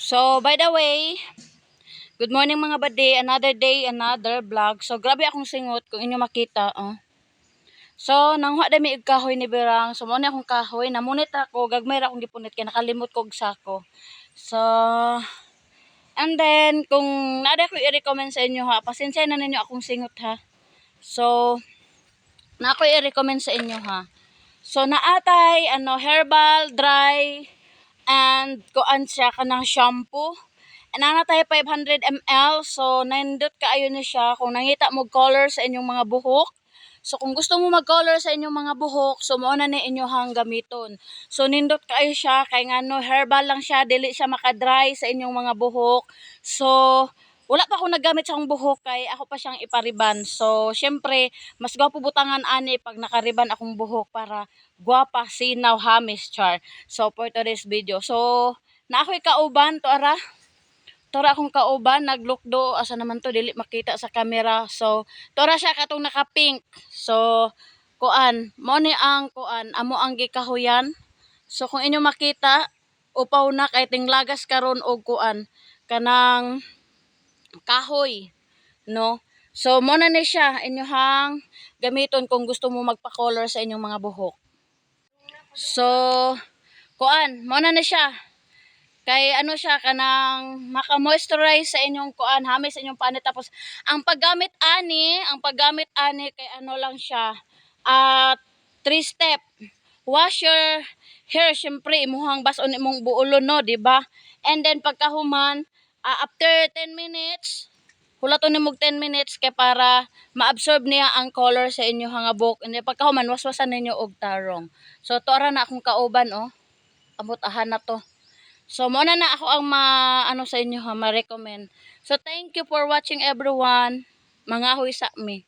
So, by the way, good morning mga bade. Another day, another vlog. So, grabe akong singot kung inyo makita. Oh. So, nangwa dami og kahoy ni Berang. So, muna akong kahoy. Namunit ako. Gagmay ra akong gipunit. Kaya nakalimot ko og sako. So, and then, kung nada ko i-recommend sa inyo ha, pasensya na ninyo akong singot ha. So, na ako i-recommend sa inyo ha. So, naatay, herbal, dry, and kuan siya kanang shampoo. And ana tayo 500 ml. So, nindot kaayo na siya kung nangita mo color sa inyong mga buhok. So, kung gusto mo mag-color sa inyong mga buhok, so mauna na inyohang gamiton. So, nindot kaayo siya kay ngano herbal lang siya, dili siya makadry sa inyong mga buhok. So, wala pa ako naggamit sa akong buhok kay ako pa siyang ipariban. So, syempre, mas gwapo butangan ani pag nakariban akong buhok para gwapa, sinaw, hamis, char. So, for today's video. So, na ako'y kauban to ara. Tora akong kauban, naglukdo, asa naman to, dili makita sa camera. So, tora siya katong naka-pink. So, kuan, mo ni ang kuan, amo ang gikahuyan. So, kung inyo makita, upaw na kay tinglagas karon og kuan, kanang kahoy, no? So, mo na ni siya, inyohang gamiton kung gusto mo magpa-color sa inyong mga buhok. So, kuan, mo na siya. Kay ano siya kanang maka-moisturize sa inyong kuan, hamis sa inyong panit. Tapos ang paggamit ani kay ano lang siya. 3 step. Wash your hair, syempre imuhang bason imong buolon no, di ba? And then pagkahuman, after 10 minutes, hulaton nimog 10 minutes kay para ma-absorb niya ang color sa inyong hangabok. And then pagkahuman, waswasan ninyo og tarong. So tuara na akong kauban oh. Amot-ahan na to. So, muna na ako ang sa inyo ha, ma-recommend. So, thank you for watching everyone. Mga huy sa mi.